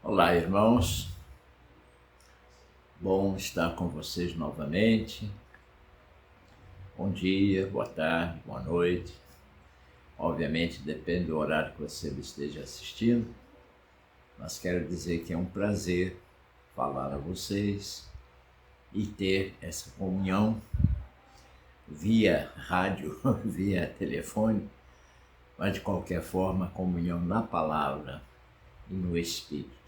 Olá, irmãos, bom estar com vocês novamente. Bom dia, boa tarde, boa noite. Obviamente depende do horário que você esteja assistindo, mas quero dizer que é um prazer falar a vocês e ter essa comunhão via rádio, via telefone, mas de qualquer forma, comunhão na palavra e no Espírito.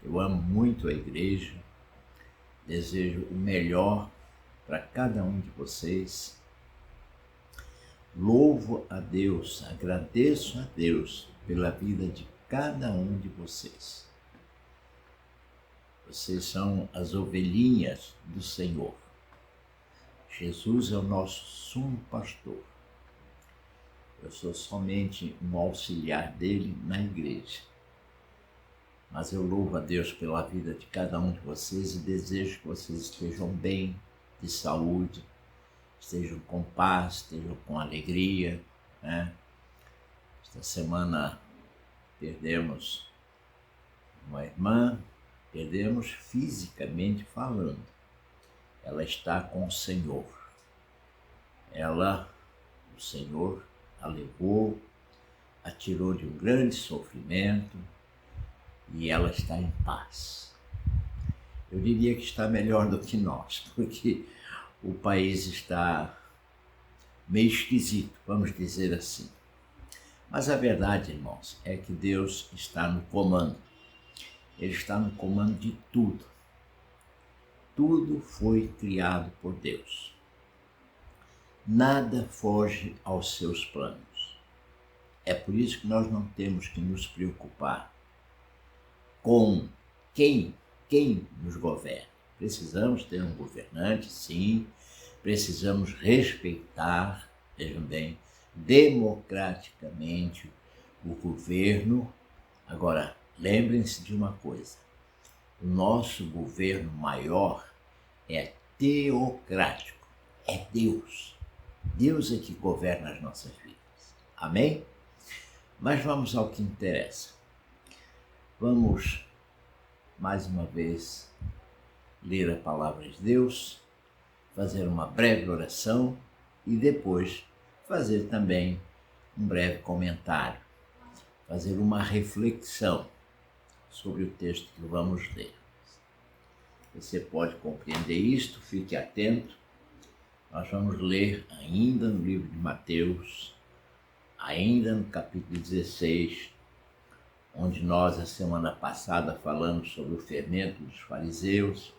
Eu amo muito a igreja, desejo o melhor para cada um de vocês. Louvo a Deus, agradeço a Deus pela vida de cada um de vocês. Vocês são as ovelhinhas do Senhor. Jesus é o nosso sumo pastor. Eu sou somente um auxiliar dele na igreja. Mas eu louvo a Deus pela vida de cada um de vocês e desejo que vocês estejam bem, de saúde, estejam com paz, estejam com alegria, né? Esta semana perdemos uma irmã, perdemos fisicamente falando. Ela está com o Senhor. O Senhor a levou, a tirou de um grande sofrimento, e ela está em paz. Eu diria que está melhor do que nós, porque o país está meio esquisito, vamos dizer assim. Mas a verdade, irmãos, é que Deus está no comando. Ele está no comando de tudo. Tudo foi criado por Deus. Nada foge aos seus planos. É por isso que nós não temos que nos preocupar com quem nos governa. Precisamos ter um governante, sim, precisamos respeitar, vejam bem, democraticamente o governo. Agora, lembrem-se de uma coisa, o nosso governo maior é teocrático, é Deus. Deus é que governa as nossas vidas. Amém? Mas vamos ao que interessa. Vamos, mais uma vez, ler a palavra de Deus, fazer uma breve oração e depois fazer também um breve comentário, fazer uma reflexão sobre o texto que vamos ler. Você pode compreender isto, fique atento. Nós vamos ler ainda no livro de Mateus, ainda no capítulo 16, onde nós, a semana passada, falamos sobre o fermento dos fariseus.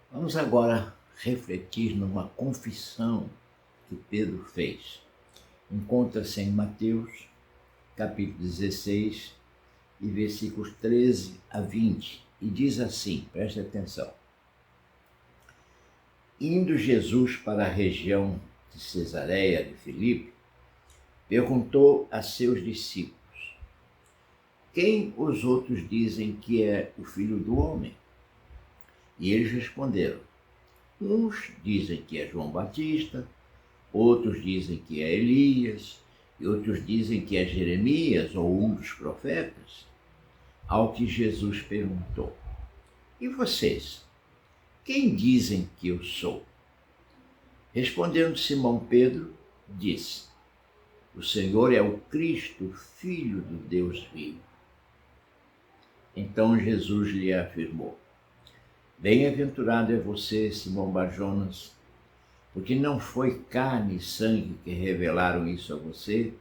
Vamos agora refletir numa confissão que Pedro fez. Encontra-se em Mateus, capítulo 16, e versículos 13 a 20, e diz assim, preste atenção. Indo Jesus para a região de Cesareia de Filipe, perguntou a seus discípulos: quem os outros dizem que é o Filho do Homem? E eles responderam: uns dizem que é João Batista, outros dizem que é Elias, e outros dizem que é Jeremias ou um dos profetas. Ao que Jesus perguntou: e vocês? Quem dizem que eu sou? Respondendo Simão Pedro, disse: o Senhor é o Cristo, Filho do Deus vivo. Então Jesus lhe afirmou: bem-aventurado é você, Simão Barjonas, porque não foi carne e sangue que revelaram isso a você,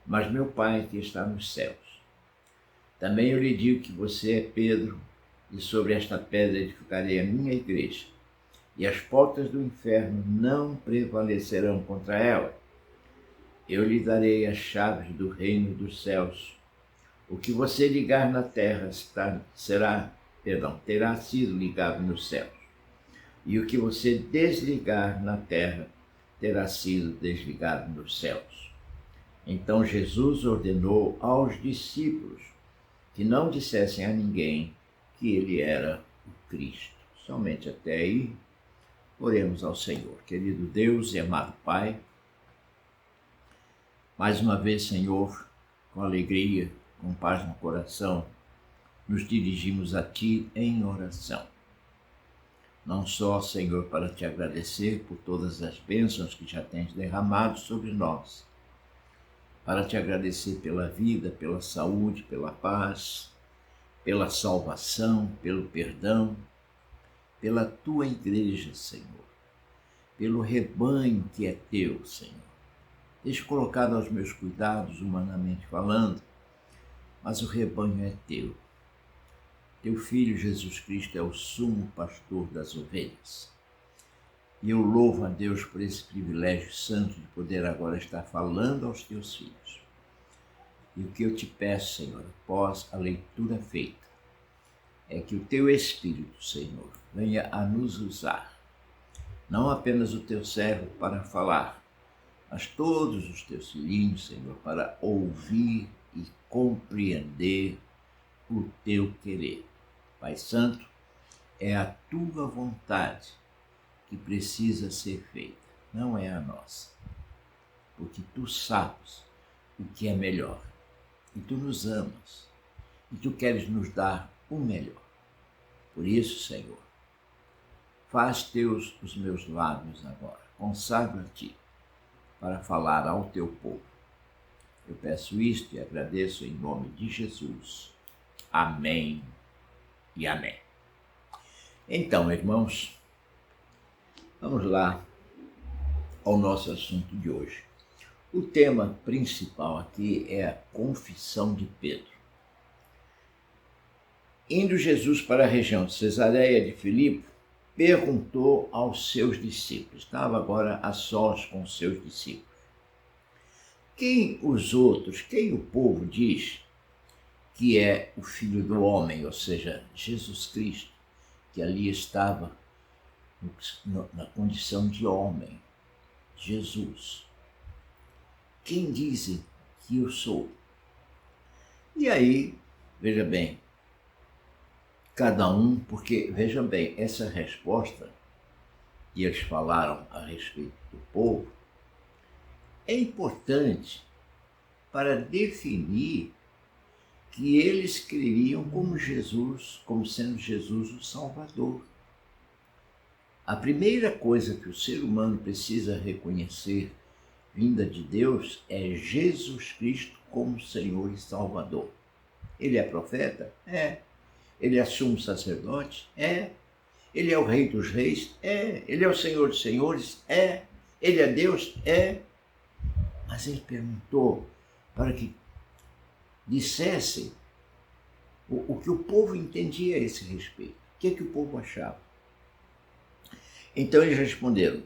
mas meu Pai que está nos céus. Também eu lhe digo que você é Pedro, e sobre esta pedra edificarei a minha igreja, e as portas do inferno não prevalecerão contra ela. Eu lhe darei as chaves do reino dos céus. O que você ligar na terra terá sido ligado nos céus, e o que você desligar na terra terá sido desligado nos céus. Então Jesus ordenou aos discípulos que não dissessem a ninguém que ele era o Cristo. Somente até aí, oremos ao Senhor. Querido Deus e amado Pai, mais uma vez, Senhor, com alegria, com paz no coração, nos dirigimos a Ti em oração. Não só, Senhor, para Te agradecer por todas as bênçãos que já tens derramado sobre nós, para Te agradecer pela vida, pela saúde, pela paz, pela salvação, pelo perdão, pela Tua igreja, Senhor, pelo rebanho que é Teu, Senhor. Tens colocado aos meus cuidados, humanamente falando, mas o rebanho é Teu. Teu Filho Jesus Cristo é o sumo pastor das ovelhas. E eu louvo a Deus por esse privilégio santo de poder agora estar falando aos Teus filhos. E o que eu te peço, Senhor, após a leitura feita, é que o Teu Espírito, Senhor, venha a nos usar, não apenas o Teu servo para falar, mas todos os Teus filhinhos, Senhor, para ouvir e compreender o Teu querer. Pai Santo, é a Tua vontade que precisa ser feita, não é a nossa, porque Tu sabes o que é melhor, e Tu nos amas, e Tu queres nos dar o melhor. Por isso, Senhor, faz Teus os meus lábios agora, consagra-te para falar ao Teu povo. Eu peço isto e agradeço em nome de Jesus. Amém e amém. Então, irmãos, vamos lá ao nosso assunto de hoje. O tema principal aqui é a confissão de Pedro. Indo Jesus para a região de Cesareia de Filipe, perguntou aos seus discípulos, estava agora a sós com os seus discípulos, quem o povo diz que é o Filho do Homem, ou seja, Jesus Cristo, que ali estava na condição de homem, Jesus. Quem dizem que eu sou? E aí, veja bem, cada um, porque, veja bem, essa resposta que eles falaram a respeito do povo é importante para definir que eles creriam como Jesus, como sendo Jesus o Salvador. A primeira coisa que o ser humano precisa reconhecer vinda de Deus é Jesus Cristo como Senhor e Salvador. Ele é profeta? É. Ele é sumo sacerdote? É. Ele é o Rei dos Reis? É. Ele é o Senhor dos Senhores? É. Ele é Deus? É. Mas ele perguntou para que dissessem o que o povo entendia a esse respeito. O que o povo achava? Então eles responderam,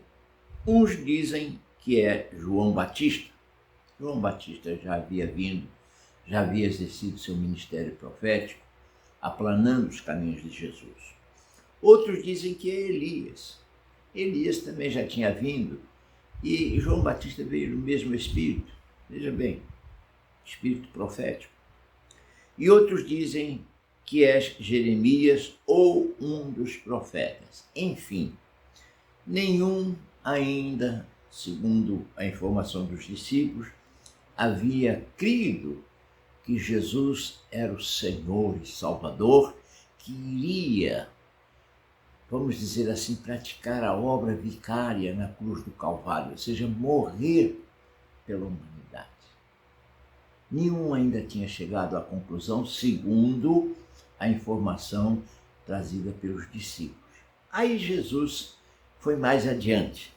uns dizem que é João Batista. João Batista já havia exercido seu ministério profético, aplanando os caminhos de Jesus. Outros dizem que é Elias. Elias também já tinha vindo, e João Batista veio no mesmo espírito, veja bem, espírito profético. E outros dizem que és Jeremias ou um dos profetas. Enfim, nenhum ainda, segundo a informação dos discípulos, havia crido que Jesus era o Senhor e Salvador, que iria, vamos dizer assim, praticar a obra vicária na cruz do Calvário, ou seja, morrer pela humanidade. Nenhum ainda tinha chegado à conclusão, segundo a informação trazida pelos discípulos. Aí Jesus foi mais adiante.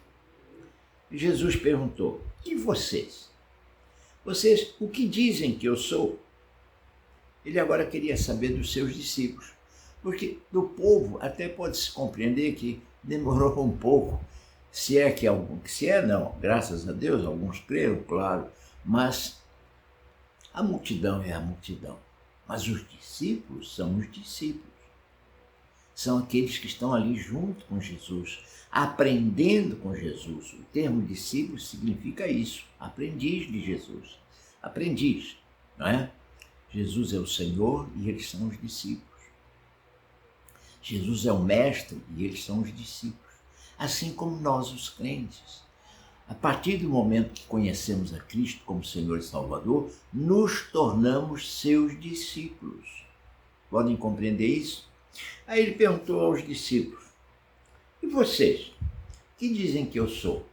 Jesus perguntou, e vocês? Vocês, o que dizem que eu sou? Ele agora queria saber dos seus discípulos, Porque do povo até pode-se compreender que demorou um pouco, se é que algum, se é não, graças a Deus, alguns creram, claro, mas a multidão é a multidão. Mas os discípulos são os discípulos. São aqueles que estão ali junto com Jesus, aprendendo com Jesus. O termo discípulo significa isso, aprendiz de Jesus. Aprendiz, não é? Jesus é o Senhor e eles são os discípulos. Jesus é o mestre e eles são os discípulos. Assim como nós, os crentes. A partir do momento que conhecemos a Cristo como Senhor e Salvador, nos tornamos seus discípulos. Podem compreender isso? Aí ele perguntou aos discípulos: e vocês? Que dizem que eu sou?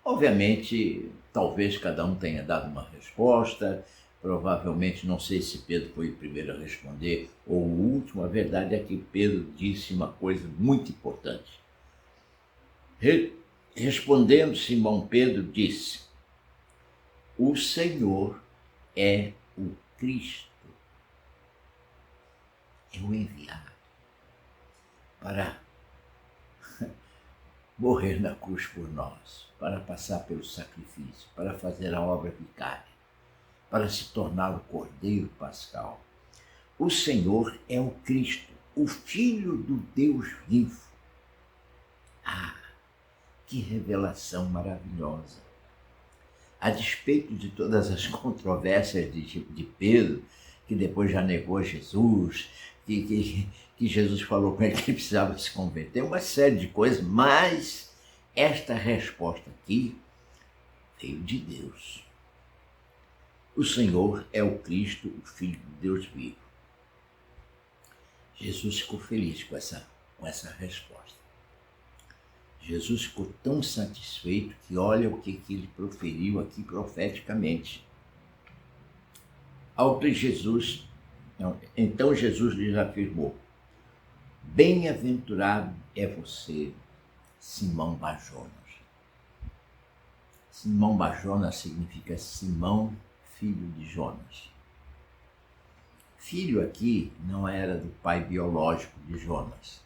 Obviamente, talvez cada um tenha dado uma resposta. Provavelmente, não sei se Pedro foi o primeiro a responder ou o último. A verdade é que Pedro disse uma coisa muito importante. Respondendo, Simão Pedro disse: o Senhor é o Cristo, é o enviado para morrer na cruz por nós, para passar pelo sacrifício, para fazer a obra vicária, para se tornar o Cordeiro Pascal. O Senhor é o Cristo, o Filho do Deus vivo. Ah, que revelação maravilhosa! A despeito de todas as controvérsias de Pedro, que depois já negou Jesus, que Jesus falou com ele que ele precisava se converter, uma série de coisas, mas esta resposta aqui veio de Deus. O Senhor é o Cristo, o Filho de Deus vivo. Jesus ficou feliz com essa resposta. Jesus ficou tão satisfeito que olha o que ele proferiu aqui profeticamente. Então Jesus lhes afirmou: bem-aventurado é você, Simão Barjonas. Simão Barjonas significa Simão, filho de Jonas. Filho aqui não era do pai biológico de Jonas.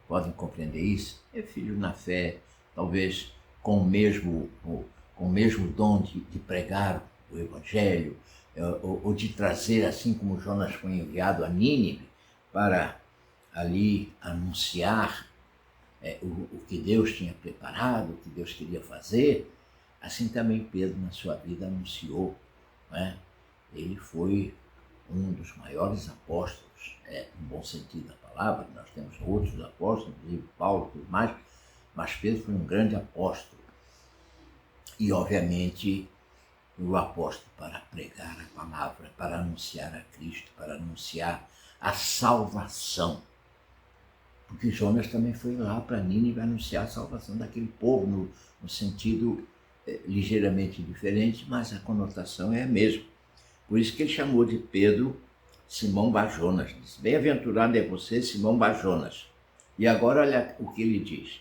Podem compreender isso? É filho na fé, talvez com o mesmo dom de pregar o Evangelho, ou de trazer, assim como Jonas foi enviado a Nínive, para ali anunciar o que Deus tinha preparado, o que Deus queria fazer. Assim também Pedro, na sua vida, anunciou, né? Ele foi um dos maiores apóstolos, no bom sentido da palavra. Nós temos outros apóstolos, inclusive Paulo e tudo mais, mas Pedro foi um grande apóstolo. E, obviamente, o apóstolo para pregar a palavra, para anunciar a Cristo, para anunciar a salvação. Porque Jonas também foi lá para Nínive anunciar a salvação daquele povo, no sentido ligeiramente diferente, mas a conotação é a mesma. Por isso que ele chamou de Pedro Simão Barjonas. Disse: bem-aventurado é você, Simão Barjonas. E agora olha o que ele diz: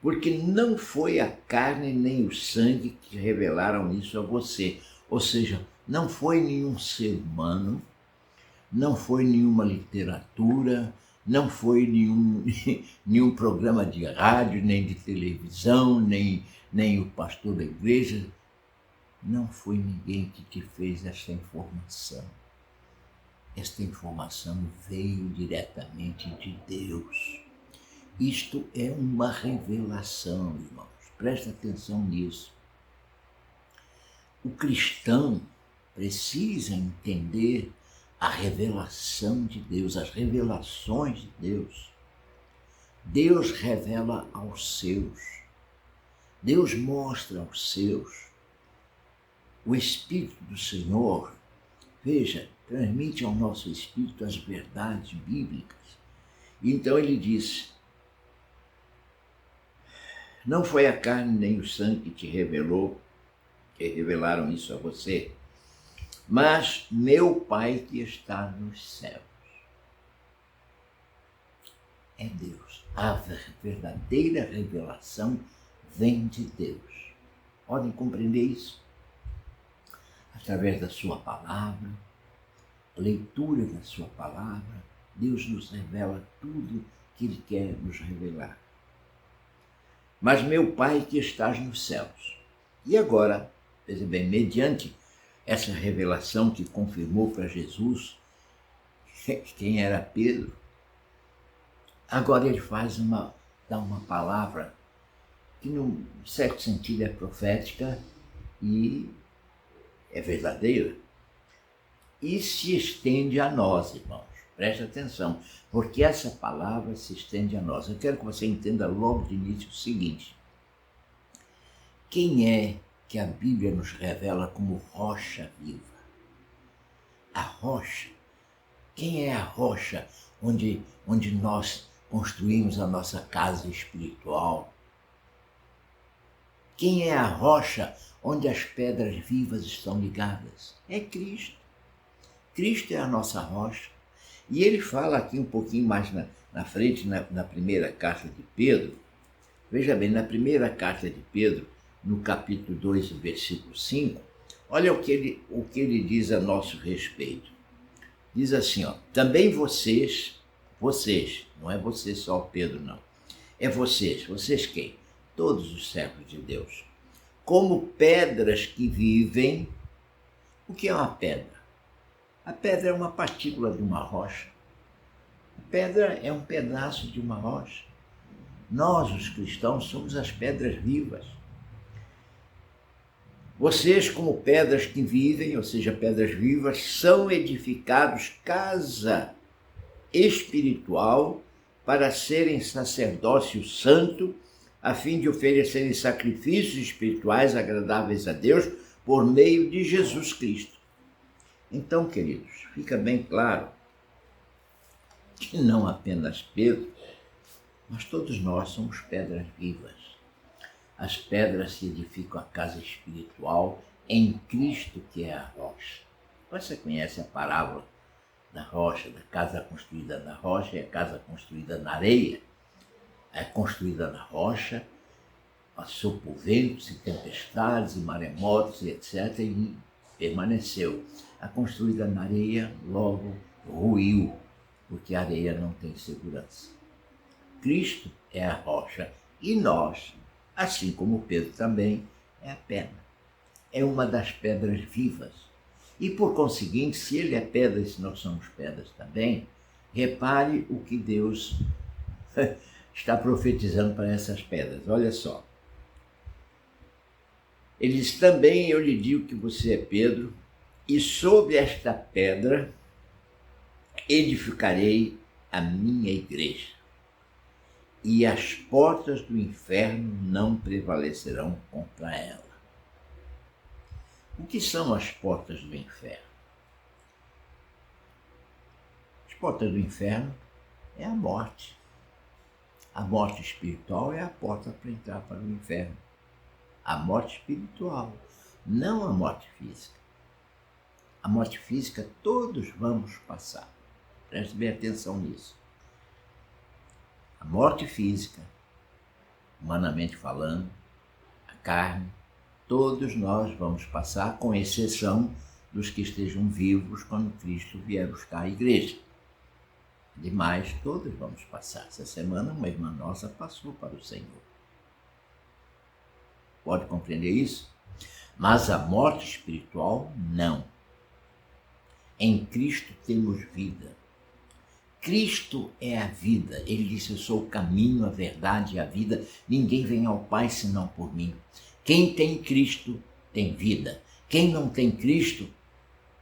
porque não foi a carne nem o sangue que revelaram isso a você. Ou seja, não foi nenhum ser humano, não foi nenhuma literatura, não foi nenhum programa de rádio, nem de televisão, nem o pastor da igreja. Não foi ninguém que te fez esta informação. Esta informação veio diretamente de Deus. Isto é uma revelação, irmãos. Presta atenção nisso. O cristão precisa entender a revelação de Deus, as revelações de Deus. Deus revela aos seus. Deus mostra aos seus. O Espírito do Senhor, veja, transmite ao nosso espírito as verdades bíblicas. Então ele diz: não foi a carne nem o sangue que te revelaram isso a você, mas meu Pai que está nos céus. É Deus. A verdadeira revelação vem de Deus. Podem compreender isso? Através da sua palavra, leitura da sua palavra, Deus nos revela tudo que Ele quer nos revelar. Mas meu Pai que estás nos céus. E agora, veja bem, mediante essa revelação que confirmou para Jesus quem era Pedro, agora ele dá uma palavra que, num certo sentido, é profética e é verdadeira. E se estende a nós, irmãos. Preste atenção, porque essa palavra se estende a nós. Eu quero que você entenda logo de início o seguinte. Quem é que a Bíblia nos revela como rocha viva? A rocha. Quem é a rocha onde nós construímos a nossa casa espiritual? Quem é a rocha onde as pedras vivas estão ligadas? É Cristo. Cristo é a nossa rocha. E ele fala aqui um pouquinho mais na frente, na primeira carta de Pedro. Veja bem, na primeira carta de Pedro, no capítulo 2, versículo 5, olha o que ele diz a nosso respeito. Diz assim, ó, também vocês, não é você só Pedro, não. É vocês quem? Todos os servos de Deus. Como pedras que vivem. O que é uma pedra? A pedra é uma partícula de uma rocha. A pedra é um pedaço de uma rocha. Nós, os cristãos, somos as pedras vivas. Vocês, como pedras que vivem, ou seja, pedras vivas, são edificados casa espiritual para serem sacerdócio santo, a fim de oferecerem sacrifícios espirituais agradáveis a Deus por meio de Jesus Cristo. Então, queridos, fica bem claro que não apenas Pedro, mas todos nós somos pedras vivas. As pedras que edificam a casa espiritual em Cristo, que é a rocha. Você conhece a parábola da rocha, da casa construída na rocha e a casa construída na areia? É construída na rocha, passou por ventos e tempestades e maremotos e etc. e permaneceu. A construída na areia logo ruiu, porque a areia não tem segurança. Cristo é a rocha e nós, assim como Pedro também, é a pedra. É uma das pedras vivas. E por conseguinte, se ele é pedra e se nós somos pedras também, repare o que Deus está profetizando para essas pedras. Olha só. Ele diz, também eu lhe digo que você é Pedro, e sobre esta pedra edificarei a minha igreja, e as portas do inferno não prevalecerão contra ela. O que são as portas do inferno? As portas do inferno é a morte. A morte espiritual é a porta para entrar para o inferno. A morte espiritual, não a morte física. A morte física todos vamos passar. Preste bem atenção nisso. A morte física, humanamente falando, a carne, todos nós vamos passar, com exceção dos que estejam vivos quando Cristo vier buscar a igreja. Demais, todos vamos passar. Essa semana uma irmã nossa passou para o Senhor. Pode compreender isso? Mas a morte espiritual, não. Em Cristo temos vida. Cristo é a vida. Ele disse, eu sou o caminho, a verdade e a vida. Ninguém vem ao Pai senão por mim. Quem tem Cristo tem vida. Quem não tem Cristo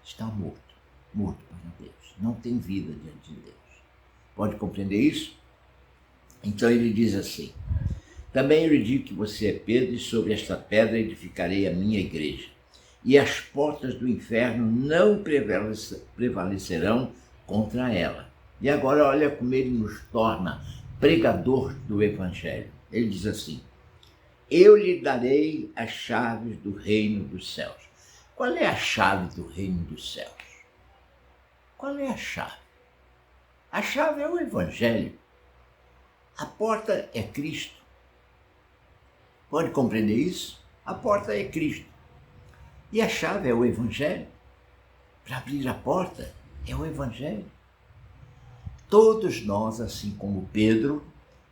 está morto. Morto para Deus. Não tem vida diante de Deus. Pode compreender isso? Então ele diz assim, também eu lhe digo que você é Pedro, e sobre esta pedra edificarei a minha igreja, e as portas do inferno não prevalecerão contra ela. E agora olha como ele nos torna pregador do Evangelho. Ele diz assim, eu lhe darei as chaves do reino dos céus. Qual é a chave do reino dos céus? Qual é a chave? A chave é o Evangelho. A porta é Cristo. Pode compreender isso? A porta é Cristo. E a chave é o Evangelho. Para abrir a porta é o Evangelho. Todos nós, assim como Pedro,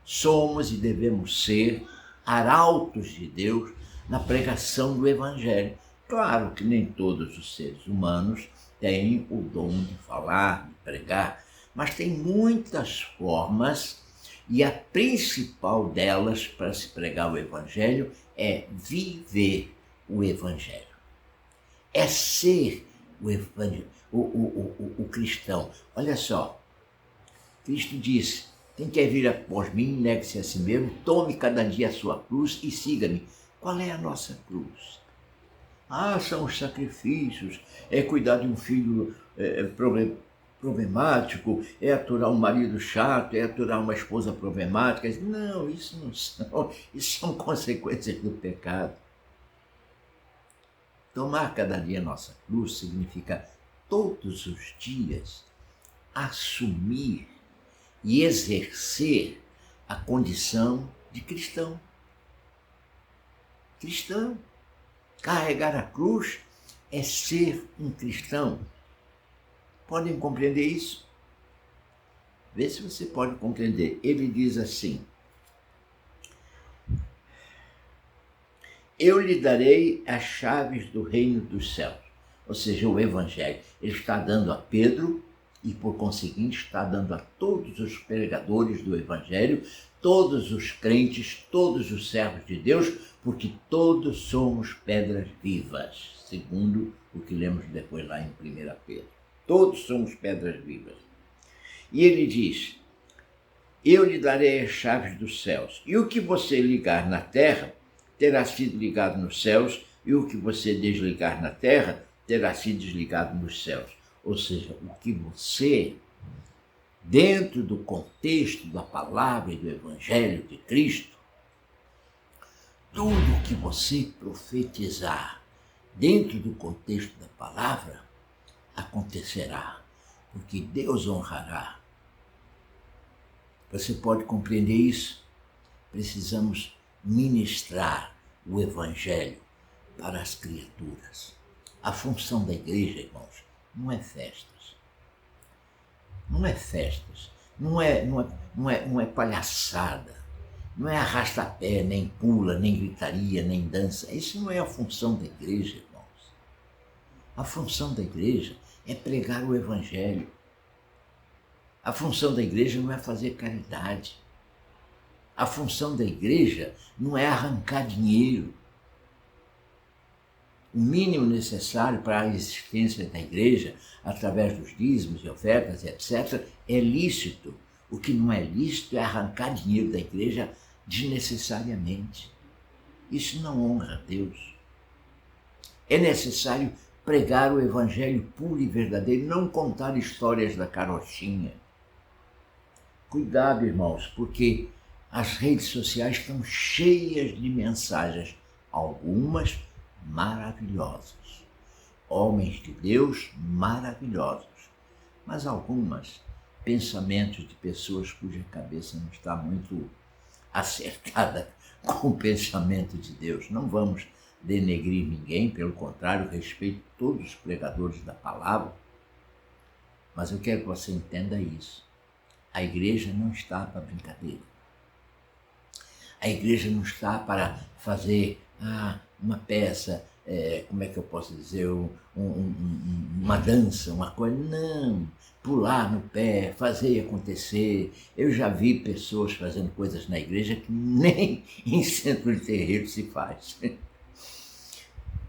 somos e devemos ser arautos de Deus na pregação do Evangelho. Claro que nem todos os seres humanos têm o dom de falar, de pregar, mas tem muitas formas e a principal delas para se pregar o Evangelho é viver o Evangelho. É ser o Evangelho, o cristão. Olha só, Cristo disse: quem quer vir após mim, negue-se a si mesmo, tome cada dia a sua cruz e siga-me. Qual é a nossa cruz? São os sacrifícios, é cuidar de um filho problemático, é aturar um marido chato, é aturar uma esposa problemática. Não, isso não são, isso são consequências do pecado. Tomar cada dia a nossa cruz significa todos os dias assumir e exercer a condição de cristão. Cristão. Carregar a cruz é ser um cristão. Podem compreender isso? Vê se você pode compreender. Ele diz assim: eu lhe darei as chaves do reino dos céus. Ou seja, o Evangelho. Ele está dando a Pedro e, por conseguinte, está dando a todos os pregadores do Evangelho, todos os crentes, todos os servos de Deus, porque todos somos pedras vivas, segundo o que lemos depois lá em 1 Pedro. Todos somos pedras vivas. E ele diz: eu lhe darei as chaves dos céus, e o que você ligar na terra terá sido ligado nos céus, e o que você desligar na terra terá sido desligado nos céus. Ou seja, o que você, dentro do contexto da palavra e do Evangelho de Cristo, tudo o que você profetizar dentro do contexto da palavra acontecerá, porque Deus honrará. Você pode compreender isso? Precisamos ministrar o Evangelho para as criaturas. A função da igreja, irmãos, não é festas. Não é festas. Não é palhaçada. Não é arrasta-pé, nem pula, nem gritaria, nem dança. Isso não é a função da igreja, irmãos. A função da igreja é pregar o Evangelho. A função da igreja não é fazer caridade. A função da igreja não é arrancar dinheiro. O mínimo necessário para a existência da igreja, através dos dízimos e ofertas, etc., é lícito. O que não é lícito é arrancar dinheiro da igreja desnecessariamente. Isso não honra a Deus. É necessário pregar o Evangelho puro e verdadeiro, não contar histórias da carochinha. Cuidado, irmãos, porque as redes sociais estão cheias de mensagens, algumas maravilhosas. Homens de Deus maravilhosos, mas algumas pensamentos de pessoas cuja cabeça não está muito acertada com o pensamento de Deus. Não vamos denegrir ninguém, pelo contrário, respeito todos os pregadores da palavra, mas eu quero que você entenda isso. A igreja não está para brincadeira. A igreja não está para fazer uma peça, como é que eu posso dizer, uma dança, uma coisa. Não, pular no pé, fazer acontecer. Eu já vi pessoas fazendo coisas na igreja que nem em centro de terreiro se faz.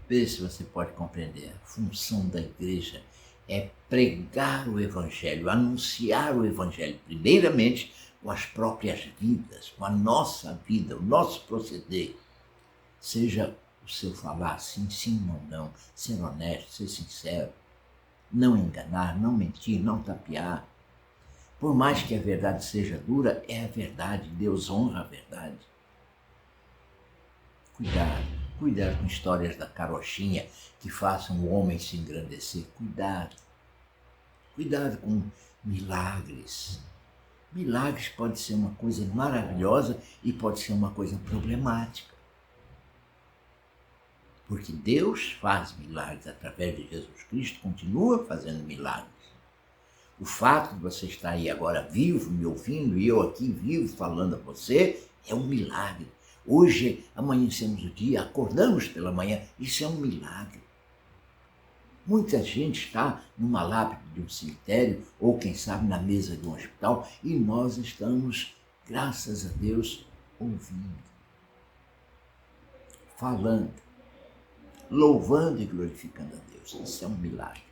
Vê se você pode compreender. A função da igreja é pregar o Evangelho, anunciar o Evangelho, primeiramente com as próprias vidas, com a nossa vida, o nosso proceder. Seja o seu falar sim, sim, não, não, ser honesto, ser sincero, não enganar, não mentir, não tapear. Por mais que a verdade seja dura, é a verdade, Deus honra a verdade. Cuidado com histórias da carochinha que façam o homem se engrandecer. Cuidado com milagres. Milagres pode ser uma coisa maravilhosa e pode ser uma coisa problemática. Porque Deus faz milagres através de Jesus Cristo, continua fazendo milagres. O fato de você estar aí agora vivo, me ouvindo, e eu aqui vivo falando a você, é um milagre. Hoje amanhecemos o dia, acordamos pela manhã, isso é um milagre. Muita gente está numa lápide de um cemitério, ou quem sabe na mesa de um hospital, e nós estamos, graças a Deus, ouvindo, falando, louvando e glorificando a Deus. Isso é um milagre.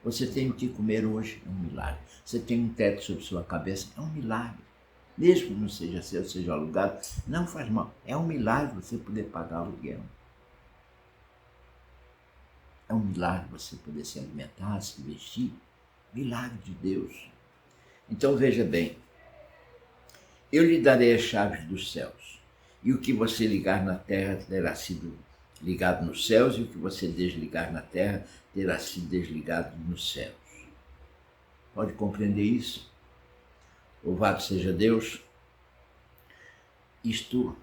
Você tem o que comer hoje, é um milagre. Você tem um teto sobre sua cabeça, é um milagre. Mesmo que não seja seu, seja alugado, não faz mal. É um milagre você poder pagar aluguel. É um milagre você poder se alimentar, se vestir. Milagre de Deus. Então veja bem, eu lhe darei as chaves dos céus. E o que você ligar na terra terá sido ligado nos céus, e o que você desligar na terra terá sido desligado nos céus. Pode compreender isso? Louvado seja Deus. Isto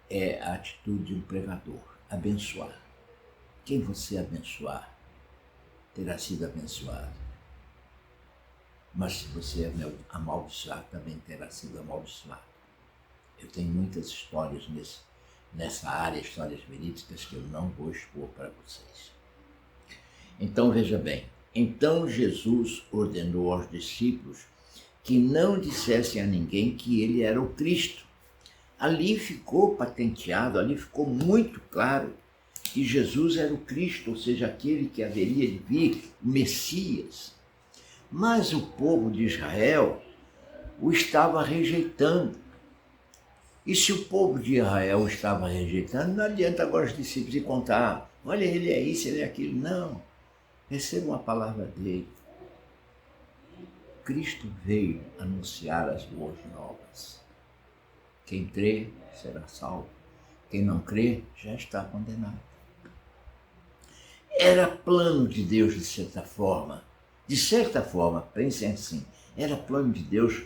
é a atitude de um pregador, abençoar. Quem você abençoar, terá sido abençoado. Mas se você amaldiçoar, também terá sido amaldiçoado. Eu tenho muitas histórias nessa área, histórias verídicas, que eu não vou expor para vocês. Então veja bem, então Jesus ordenou aos discípulos que não dissessem a ninguém que ele era o Cristo. Ali ficou patenteado, ali ficou muito claro que Jesus era o Cristo, ou seja, aquele que haveria de vir, o Messias. Mas o povo de Israel o estava rejeitando. E se o povo de Israel o estava rejeitando, não adianta agora os discípulos ir contar, olha, ele é isso, ele é aquilo. Não, recebam a palavra dele. Cristo veio anunciar as boas novas. Quem crê será salvo. Quem não crê já está condenado. Era plano de Deus, de certa forma. De certa forma, pensem assim, era plano de Deus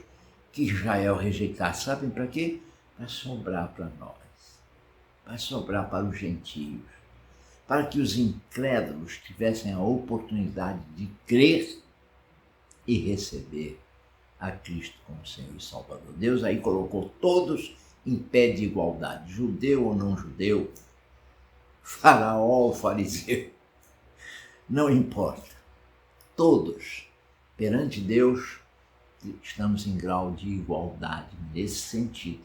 que Israel rejeitasse. Sabem para quê? Para sobrar para nós. Para sobrar para os gentios. Para que os incrédulos tivessem a oportunidade de crer e receber a Cristo como Senhor e Salvador. Deus aí colocou todos em pé de igualdade, judeu ou não judeu, faraó ou fariseu, não importa. Todos, perante Deus, estamos em grau de igualdade nesse sentido.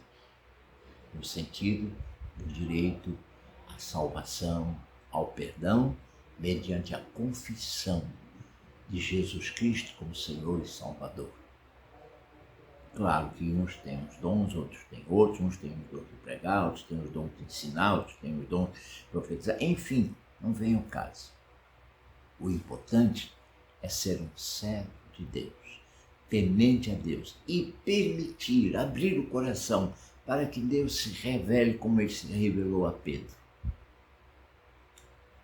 No sentido do direito à salvação, ao perdão, mediante a confissão de Jesus Cristo como Senhor e Salvador. Claro que uns têm os dons, outros têm outros, uns têm os dons de pregar, outros têm os dons de ensinar, outros têm os dons de profetizar, enfim, não vem ao caso. O importante é ser um servo de Deus, temente a Deus e permitir, abrir o coração para que Deus se revele como ele se revelou a Pedro.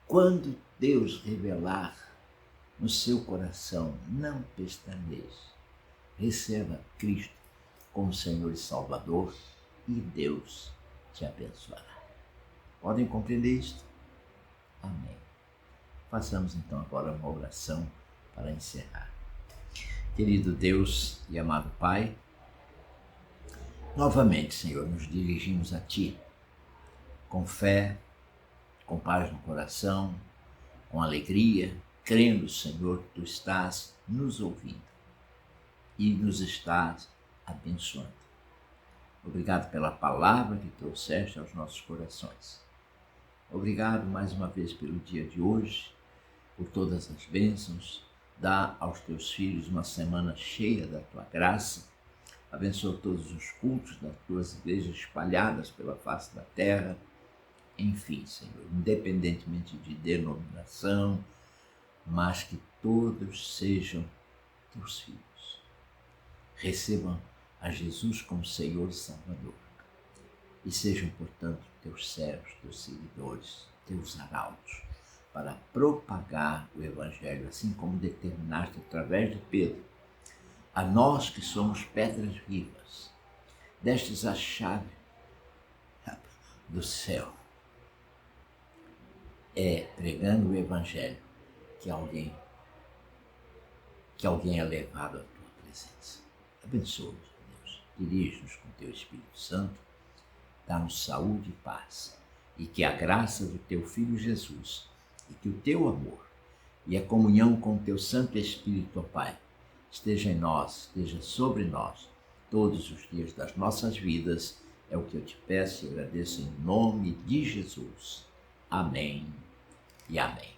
Quando Deus revelar no seu coração, não pestaneje, receba Cristo como Senhor e Salvador e Deus te abençoará. Podem compreender isto? Amém. Façamos então agora uma oração para encerrar. Querido Deus e amado Pai, novamente, Senhor, nos dirigimos a Ti, com fé, com paz no coração, com alegria, crendo, Senhor, que Tu estás nos ouvindo e nos estás abençoando. Obrigado pela palavra que trouxeste aos nossos corações. Obrigado mais uma vez pelo dia de hoje, por todas as bênçãos. Dá aos Teus filhos uma semana cheia da Tua graça. Abençoa todos os cultos das Tuas igrejas espalhadas pela face da terra. Enfim, Senhor, independentemente de denominação, mas que todos sejam Teus filhos. Recebam a Jesus como Senhor e Salvador. E sejam, portanto, Teus servos, Teus seguidores, Teus arautos, para propagar o Evangelho, assim como determinaste através de Pedro, a nós que somos pedras vivas, destes a chave do céu. É pregando o Evangelho que alguém é levado à tua presença. Abençoa-nos, Deus. Dirige-nos com teu Espírito Santo. Dá-nos saúde e paz. E que a graça do teu Filho Jesus e que o teu amor e a comunhão com o teu Santo Espírito, ó Pai, esteja em nós, esteja sobre nós, todos os dias das nossas vidas. É o que eu te peço e agradeço em nome de Jesus. Amém e amém.